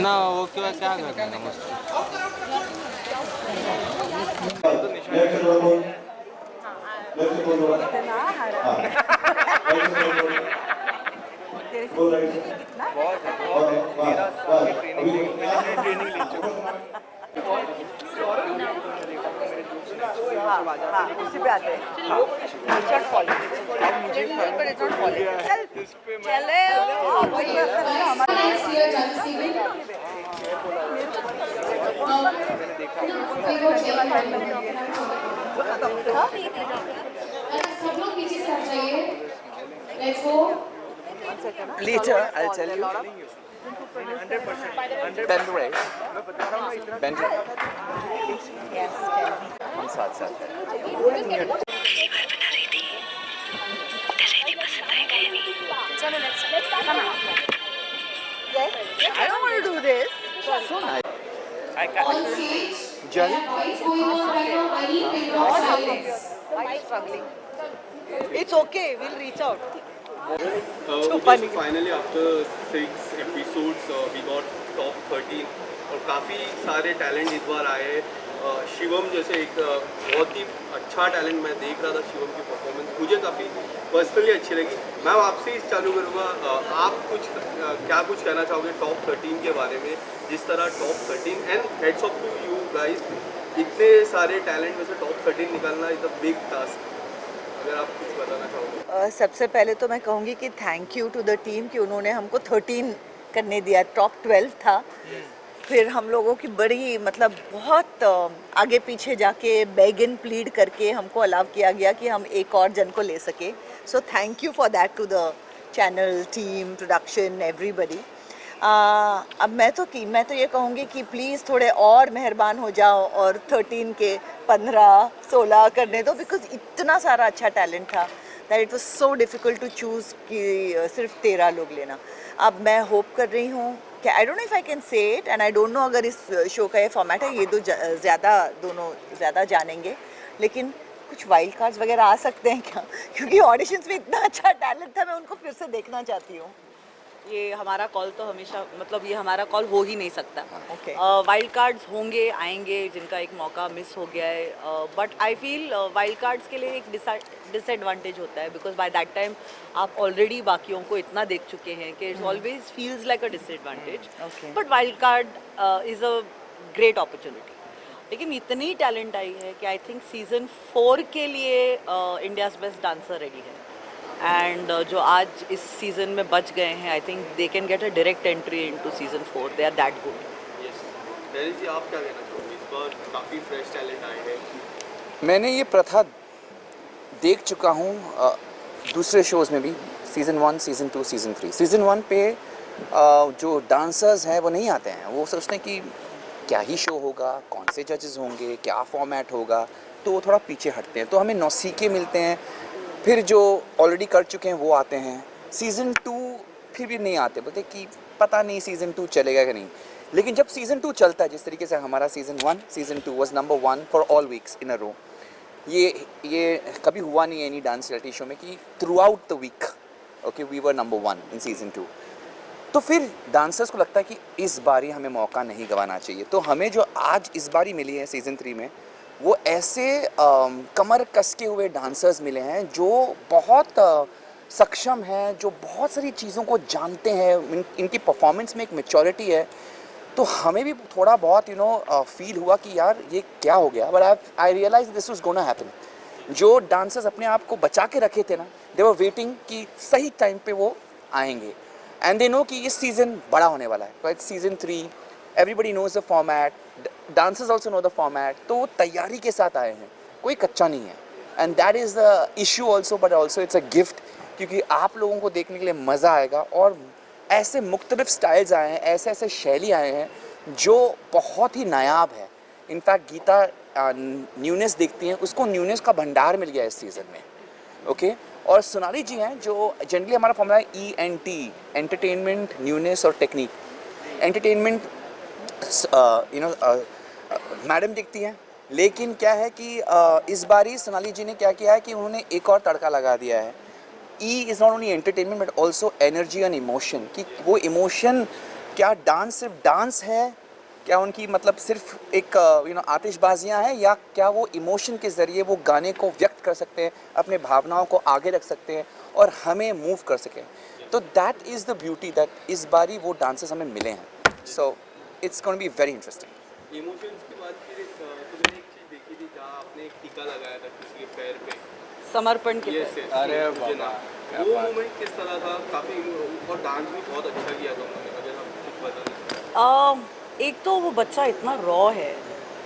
ना वो क्या क्या करना मस्त तेरे से सीखने के कितना बहुत 13 साल की ट्रेनिंग मिलिट्री ट्रेनिंग ले चुका हूँ। हाँ उसी पे आते हैं It's not falling. अब मुझे पर it's not falling. चल चले वही असर है हमारा Next year, Judge Steven. सब लोग पीछे से हट जाइए. Let's go. Later, I'll tell you. 100% Bend the race. मैं बता रहा हूँ ना इतना Bend it. हम साथ साथ हैं. I don't want to do this. So nice. On stage, there Judge. are fights going on right now. I need pin drop silence. I'm struggling. It's okay. We'll reach out. Okay, so finally after 6 episodes we got top 13 और काफ़ी सारे talent इस बार आए. शिवम जैसे एक बहुत ही अच्छा talent मैं देख रहा था. शिवम की परफॉर्मेंस मुझे काफ़ी पर्सनली अच्छी लगी. मैं आपसे ही चालू करूँगा. आप कुछ क्या कुछ कहना चाहोगे टॉप 13 के बारे में? जिस तरह top 13 and hats off to you guys, इतने सारे टैलेंट में से टॉप 13 निकालना इज़ अ बिग टास्क. अगर आप कुछ बताना चाहोगे. सबसे पहले तो मैं कहूँगी कि thank you to the team कि उन्होंने हमको 13 करने दिया. टॉप 12 था. फिर हम लोगों की बड़ी मतलब बहुत आगे पीछे जाके बेग एंड प्लीड करके हमको अलाउ किया गया कि हम एक और जन को ले सके. So thank you for that to the channel team production everybody. अब मैं तो ये कहूँगी कि प्लीज़ थोड़े और मेहरबान हो जाओ और 13 के 15-16 करने दो. बिकॉज इतना सारा अच्छा टैलेंट था that it was so difficult to choose कि सिर्फ 13 लोग लेना. अब मैं होप कर रही हूँ कि I don't know if I can say it and I don't know अगर इस शो का ये फॉर्मेट है. ये दोनों ज़्यादा जानेंगे. लेकिन कुछ वाइल्ड कार्ड्स वगैरह आ सकते हैं क्या? क्योंकि ऑडिशंस में इतना अच्छा टैलेंट था. मैं उनको फिर से देखना चाहती हूँ. ये हमारा कॉल तो हमेशा मतलब ये हमारा कॉल हो ही नहीं सकता. ओके वाइल्ड कार्ड्स होंगे आएंगे जिनका एक मौका मिस हो गया है. But I feel wild cards के लिए एक डिसएडवांटेज होता है बिकॉज बाय दैट टाइम आप ऑलरेडी बाकियों को इतना देख चुके हैं कि it's always feels like a disadvantage. Okay. But wild card is a great opportunity. लेकिन इतनी टैलेंट आई है कि आई थिंक सीज़न 4 के लिए इंडियाज़ बेस्ट डांसर रेडी है. एंड जो आज इस सीज़न में बच गए हैं I think they can get a direct entry into season 4. They are that good. Yes Daryl ji, आप क्या कहना चाहोगे? इस बार काफ़ी फ्रेश टैलेंट आए हैं. मैंने ये प्रथा देख चुका हूँ दूसरे शोज़ में भी. Season 1, season 2, season 3. सीज़न 1 पे जो डांसर्स हैं वो नहीं आते हैं. वो सोचते हैं कि क्या ही शो होगा, कौन से जजेस होंगे, क्या फॉर्मेट होगा, तो वो थोड़ा पीछे हटते हैं. तो हमें नौसीखे मिलते हैं. फिर जो ऑलरेडी कर चुके हैं वो आते हैं. सीज़न 2 फिर भी नहीं आते. बोलते कि पता नहीं सीज़न 2 चलेगा कि नहीं. लेकिन जब सीज़न 2 चलता है जिस तरीके से हमारा season 1, season 2 was number 1 for all weeks in a row. ये कभी हुआ नहीं है एनी डांस रियलिटी शो में कि throughout the week okay we were number 1 in season 2. तो फिर डांसर्स को लगता है कि इस बारी हमें मौका नहीं गंवाना चाहिए. तो हमें जो आज इस बारी मिली है सीज़न 3 में वो ऐसे कमर कस के हुए डांसर्स मिले हैं जो बहुत सक्षम हैं, जो बहुत सारी चीज़ों को जानते हैं. इनकी परफॉर्मेंस में एक मैच्योरिटी है. तो हमें भी थोड़ा बहुत फील हुआ कि यार ये क्या हो गया. But I realise this was gonna happen. जो डांसर्स अपने आप को बचा के रखे थे ना, दे वर वेटिंग कि सही टाइम पे वो आएंगे. एंड दे नो कि इस सीज़न बड़ा होने वाला है. But season 3 everybody knows the format, dancers also know the format. तो वो तैयारी के साथ आए हैं, कोई कच्चा नहीं है. And that is the issue also. But also it's a gift क्योंकि आप लोगों को देखने के लिए मज़ा आएगा. और ऐसे मुख्तलिफ स्टाइल्स आए हैं, ऐसे ऐसे शैली आए हैं जो बहुत ही नायाब है. इनफैक्ट गीता न्यूनेस देखती हैं, उसको न्यूनेस का भंडार मिल गया इस सीज़न में. ओके और सोनाली जी हैं जो जनरली हमारा फॉर्मूला है ENT, एंटरटेनमेंट, न्यूनेस और टेक्निक. एंटरटेनमेंट मैडम दिखती हैं. लेकिन क्या है कि इस बारी सोनाली जी ने क्या किया है कि उन्होंने एक और तड़का लगा दिया है. E is not only entertainment but also energy and emotion. कि वो इमोशन क्या डांस सिर्फ डांस है, क्या उनकी मतलब सिर्फ एक आतिशबाजियाँ हैं, या क्या वो इमोशन के ज़रिए वो गाने को व्यक्त कर सकते हैं, अपने भावनाओं को आगे रख सकते हैं और हमें मूव कर सकें. तो that is the beauty that इस बारी वो डांसेस हमें मिले हैं. So it's going to be very interesting. Emotions की बात की तो मैंने एक चीज़ देखी थी जहाँ आपने एक टीका लगाया था किसी के पैर पे. समर्पण के यस लिए। अरे बाबा, वो मोमेंट किस तरह था? काफ़ी, और डांस भी बहुत अच्छा किया था उन्होंने, अगर आप कुछ बताना. एक तो वो बच्चा इतना रॉ है,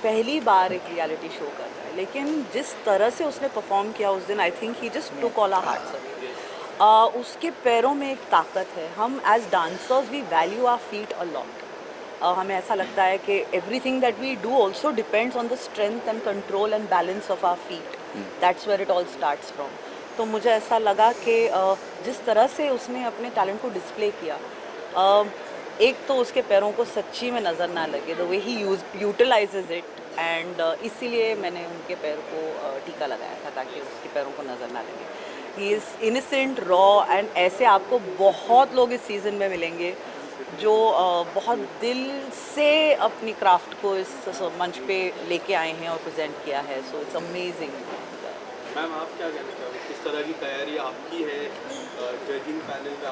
पहली बार एक रियलिटी शो कर रहा है, लेकिन जिस तरह से उसने परफॉर्म किया उस दिन, I think he just took all our hearts away. उसके पैरों में एक ताकत है. हम as dancers we value our feet a lot. हमें ऐसा लगता है कि everything that we do also depends on the strength and control and balance of our feet. That's where it all starts from. तो मुझे ऐसा लगा कि जिस तरह से उसने अपने टैलेंट को डिस्प्ले किया, एक तो उसके पैरों को सच्ची में नज़र ना लगे, the way he utilises it, and इसीलिए मैंने उनके पैर को टीका लगाया था ताकि उसके पैरों को नज़र ना लगे. He is innocent, raw, and ऐसे आपको बहुत लोग इस सीज़न में मिलेंगे जो बहुत दिल से अपनी क्राफ्ट को इस मंच पे लेके आए हैं और प्रेजेंट किया है. So it's amazing. मैम, आप क्या कहना चाहोगे? किस तरह की तैयारी आपकी है जजिंग पैनल पे?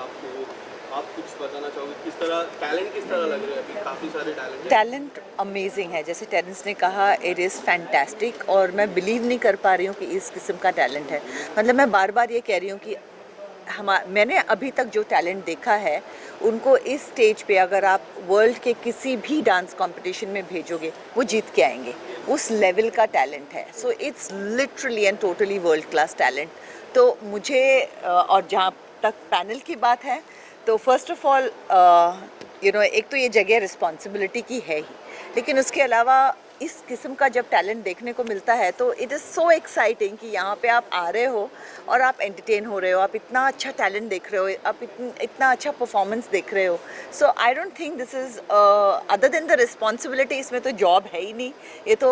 आप कुछ बताना चाहोगे? किस तरह टैलेंट, किस तरह लग रहे हैं? अभी काफ़ी सारे टैलेंट. टैलेंट अमेजिंग है, जैसे टेरेंस ने कहा, इट इज़ फैंटास्टिक. और मैं बिलीव नहीं कर पा रही हूँ कि इस किस्म का टैलेंट है. मतलब मैं बार बार ये कह रही हूँ कि मैंने अभी तक जो टैलेंट देखा है उनको इस स्टेज पे अगर आप वर्ल्ड के किसी भी डांस कंपटीशन में भेजोगे वो जीत के आएंगे. उस लेवल का टैलेंट है. So it's literally and totally world class talent. तो मुझे और जहाँ तक पैनल की बात है, तो फर्स्ट ऑफ ऑल एक तो ये जगह रिस्पॉन्सिबिलिटी की है ही, लेकिन उसके अलावा इस किस्म का जब टैलेंट देखने को मिलता है तो इट इज़ सो एक्साइटिंग कि यहाँ पे आप आ रहे हो और आप एंटरटेन हो रहे हो, आप इतना अच्छा टैलेंट देख रहे हो, आप इतना अच्छा परफॉर्मेंस देख रहे हो. So I don't think this is other than the responsibility. इसमें तो जॉब है ही नहीं, ये तो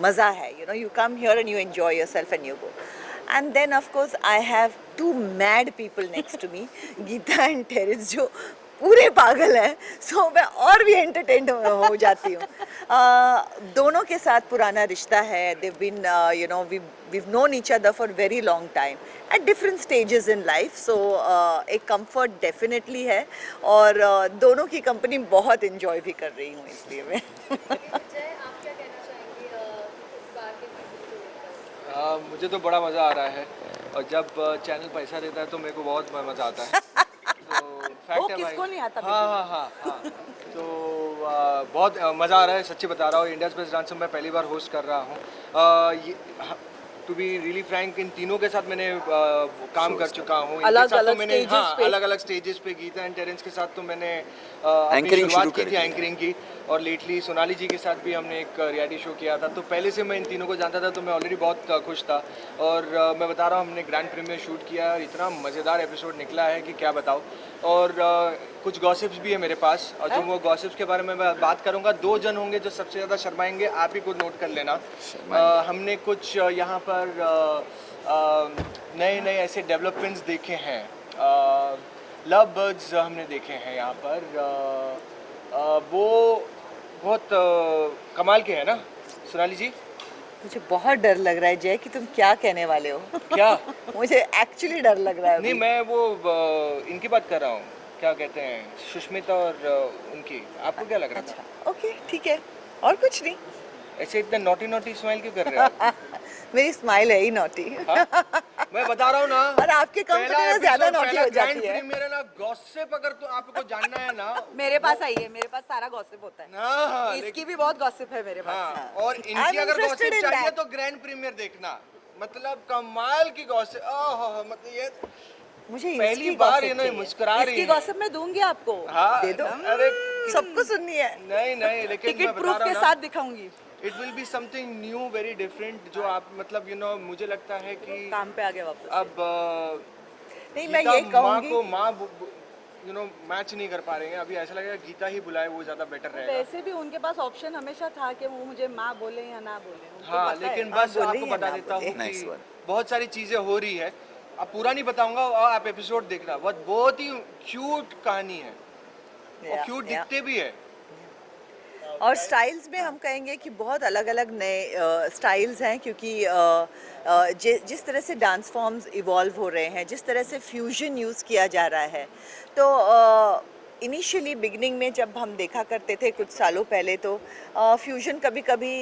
मज़ा है. You come here and you enjoy your self and you go. And then of course I have two mad people next to me, Geeta and Terence, जो पूरे पागल हैं. सो मैं और भी एंटरटेन हो जाती हूँ. दोनों के साथ पुराना रिश्ता है. they've been we've known each other for very long time at different stages in life. so एक comfort definitely है और दोनों की कंपनी बहुत enjoy भी कर रही हूँ, इसलिए मैं. मुझे तो बड़ा मज़ा आ रहा है, और जब चैनल पैसा देता है तो मेरे को बहुत मज़ा आता है. तो फैक्ट है किसको भाई. नहीं आता? हाँ. तो बहुत मज़ा आ रहा है, सच्ची बता रहा हूँ. इंडियाज़ बेस्ट डांसर मैं पहली बार होस्ट कर रहा हूँ. टू बी रियली फ्रैंक, इन तीनों के साथ मैंने काम कर चुका हूँ. अलग-अलग मैंने stages पे. अलग-अलग स्टेजेस पे. गीता एंड टेरेंस के साथ तो मैंने Anchoring शुरू की करी थी, थी. एंकरिंग की. और लेटली सोनाली जी के साथ भी हमने एक रियलिटी शो किया था. तो पहले से मैं इन तीनों को जानता था, तो मैं ऑलरेडी बहुत खुश था. और मैं बता रहा हूँ, हमने ग्रैंड प्रीमियर शूट किया और इतना मज़ेदार एपिसोड निकला है कि क्या बताओ. और कुछ गॉसिप्स भी है मेरे पास, और जो वो गॉसिप्स के बारे में मैं बात करूँगा. 2 जन होंगे जो सबसे ज़्यादा शर्माएंगे, आप ही को नोट कर लेना. हमने कुछ यहाँ पर नए ऐसे डेवलपमेंट्स देखे हैं. लव बर्ड्स हमने देखे हैं यहाँ पर. वो बहुत कमाल के हैं ना सोनाली जी? मुझे बहुत डर लग रहा है जय कि तुम क्या कहने वाले हो. क्या? मुझे एक्चुअली डर लग रहा है. नहीं, मैं वो इनकी बात कर रहा हूँ, क्या कहते हैं, सुष्मिता और उनकी. आपको क्या लग रहा था? ओके, ठीक है, और कुछ नहीं. ऐसे इतना नोटी स्माइल क्यों कर रहे हैं आप? मेरी स्माइल है ही नॉटी. मैं बता रहा हूँ ना, और आपके कंपनी में ज्यादा नॉटी हो जाती है. मेरा ना गॉसिप, अगर तो आपको जानना है ना, मेरे पास आइए, मेरे पास सारा गॉसिप होता है. हाँ, इसकी भी बहुत गॉसिप है मेरे पास. हाँ, और I'm इनकी अगर interested गॉसिप in चाहिए that. तो ग्रैंड प्रीमियर देखना. मतलब कमाल की गॉसिप. मतलब ये मुझे पहली इसकी बार gossip ये ना चाहिए. मुस्कुरा रही इसकी है. गॉसिप मैं दूंगी आपको. हाँ, दे दो. अरे सबको सुननी है. नहीं, लेकिन मैं टिकट बता प्रूफ रहा के हूँ साथ ना, दिखाऊंगी. It will be something new, very different. जो आप मतलब मुझे लगता है कि काम पे आ गए वापस. अब नहीं, मैं गीता ये माँ कहूंगी. को मैच नहीं कर पा रहे हैं. अभी ऐसा लगेगा गीता ही बुलाए, वो ज़्यादा बेटर रहेगा. वैसे भी उनके पास ऑप्शन हमेशा था कि वो मुझे माँ बोले या ना बोले. उनको हाँ, पता है. लेकिन हाँ, बस बोले आपको या बता ना देता बोले. हूँ Nice कि one. बहुत सारी चीज़ें हो रही है. अब पूरा नहीं बताऊंगा, और आप एपिसोड देखना. बहुत ही क्यूट कहानी है. और क्यूट दिखते भी है। और स्टाइल्स में हम कहेंगे कि बहुत अलग अलग नए स्टाइल्स हैं, क्योंकि जिस तरह से डांस फॉर्म्स इवॉल्व हो रहे हैं, जिस तरह से फ्यूजन यूज़ किया जा रहा है, तो इनिशियली बिगनिंग में जब हम देखा करते थे कुछ सालों पहले, तो फ्यूजन कभी कभी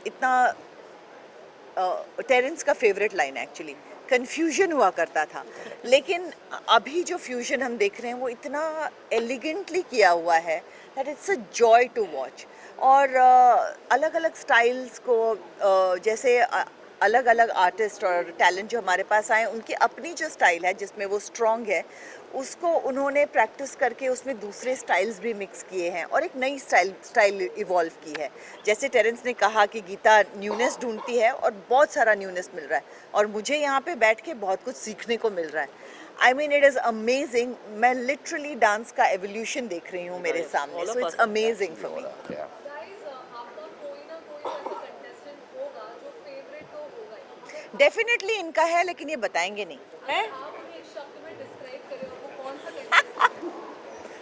इतना टेरेंस का फेवरेट लाइन एक्चुअली, कन्फ्यूजन हुआ करता था। लेकिन अभी जो फ्यूजन हम देख रहे हैं वो इतना एलिगेंटली किया हुआ है that it's a joy to watch. और अलग अलग स्टाइल्स को जैसे अलग अलग आर्टिस्ट और टैलेंट जो हमारे पास आए, उनकी अपनी जो स्टाइल है जिसमें वो स्ट्रॉन्ग है, उसको उन्होंने प्रैक्टिस करके उसमें दूसरे स्टाइल्स भी मिक्स किए हैं और एक नई स्टाइल इवॉल्व की है। जैसे टेरेंस ने कहा कि गीता न्यूनेस ढूंढती है और बहुत सारा न्यूनेस मिल रहा है, और मुझे यहाँ पे बैठ के बहुत कुछ सीखने को मिल रहा है। I mean it is amazing. मैं लिटरली डांस का एवोल्यूशन देख रही हूँ मेरे सामने, so it's amazing for me. Definitely इनका है, लेकिन ये बताएंगे नहीं। है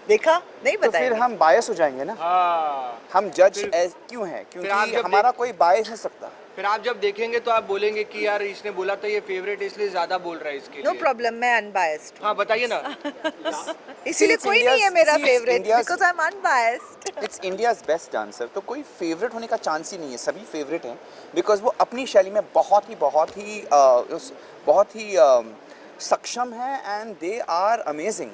देखा नहीं तो फिर बताएंगे। हम बायस हो जाएंगे ना, हाँ, हम जज फिर- क्यों हैं? आप क्योंकि जब हमारा कोई बायस नहीं सकता। फिर आप जब देखेंगे तो आप बोलेंगे कि यार इसने बोला था ये फेवरेट इसलिए ज्यादा बोल रहा है इसके नो लिए। प्रॉब्लम, मैं अनबायस्ड हूँ, हाँ बताइए ना। इसीलिए it's कोई नहीं है India's- मेरा see, it's favourite, India's- because I am unbiased. It's India's best dancer, तो कोई फेवरेट होने का चांस ही नहीं है, सभी फेवरेट हैं बिकॉज वो अपनी शैली में बहुत ही सक्षम है एंड दे आर अमेजिंग।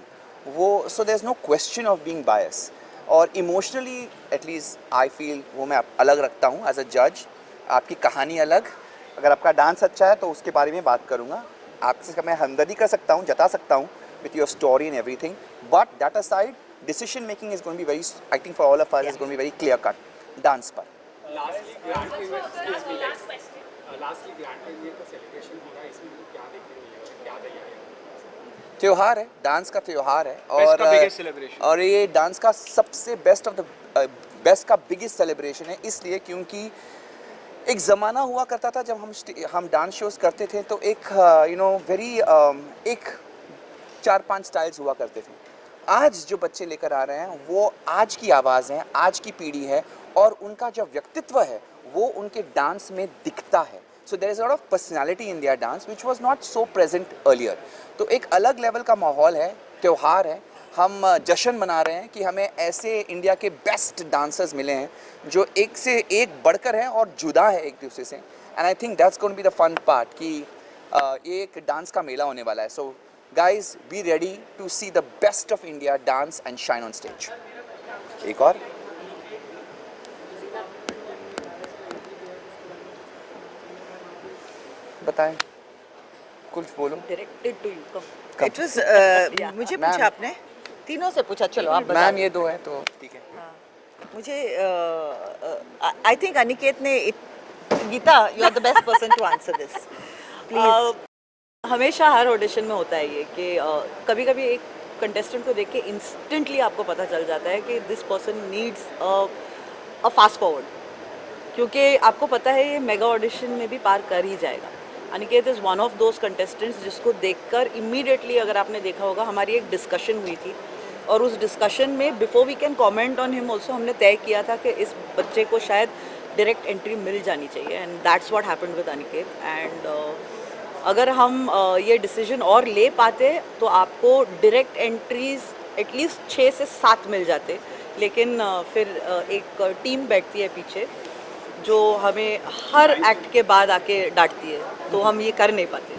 वो so there is no question of being bias. और इमोशनली एटलीस्ट आई फील वो मैं अलग रखता हूँ एज अ जज। आपकी कहानी अलग, अगर आपका डांस अच्छा है तो उसके बारे में बात करूँगा, आपसे मैं हमदर्दी कर सकता हूँ, जता सकता हूँ with your story and everything, but that aside, decision making is going to be very, I think for all of us, is going to be very clear cut dance पर। लास्टली ग्रैंड प्रीमियर का celebration हो रहा है, इसमें क्या देखने को मिलेगा, क्या तैयारी? त्योहार है, डांस का त्योहार है, Best का biggest celebration। और ये डांस का सबसे बेस्ट का बिगेस्ट सेलिब्रेशन है, इसलिए क्योंकि एक ज़माना हुआ करता था जब हम डांस शोज करते थे, तो एक वेरी एक 4-5 स्टाइल्स हुआ करते थे। आज जो बच्चे लेकर आ रहे हैं वो आज की आवाज़ है, आज की पीढ़ी है, और उनका जो व्यक्तित्व है वो उनके डांस में दिखता है। So there is a lot of personality in their dance which was not so present earlier. तो एक अलग लेवल का माहौल है, त्यौहार है, हम जश्न मना रहे हैं कि हमें ऐसे इंडिया के बेस्ट डांसर्स मिले हैं जो एक से एक बढ़कर हैं और जुदा है एक दूसरे से। And I think that's going to be the fun part कि ये एक डांस का मेला होने वाला है। सो guys, be ready to see the best of India dance and shine on stage. एक और बताएं, कुछ बोलो। Directed to you, come. It was मुझे मैम। पूछा आपने, तीनों से पूछा, चलो आप बता मैम दो। ये दो है तो ठीक है। मुझे आई थिंक अनिकेत ने Geeta, you are the best person to answer this please. हमेशा हर ऑडिशन में होता है ये कि कभी कभी एक कंटेस्टेंट को देख के इंस्टेंटली आपको पता चल जाता है कि this person needs a fast forward, क्योंकि आपको पता है ये मेगा ऑडिशन में भी पार कर ही जाएगा। Aniket is one of those contestants जिसको देखकर इमीडिएटली, अगर आपने देखा होगा, हमारी एक डिस्कशन हुई थी, और उस डिस्कशन में before we can comment on him also हमने तय किया था कि इस बच्चे को शायद डायरेक्ट एंट्री मिल जानी चाहिए, and that's what happened with Aniket. And अगर हम ये डिसीजन और ले पाते तो आपको डायरेक्ट एंट्रीज एटलीस्ट 6 से 7 मिल जाते, लेकिन फिर एक टीम बैठती है पीछे जो हमें हर एक्ट के बाद आके डांटती है, तो हम ये कर नहीं पाते।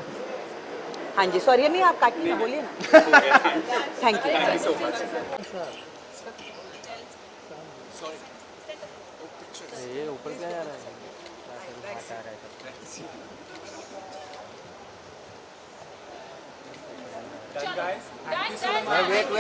हाँ जी, सॉरी नहीं, आप काटिए ना, बोलिए ना। Thank you so much. ये ऊपर क्या जा रहा है? Done guys, thank you so much. Wait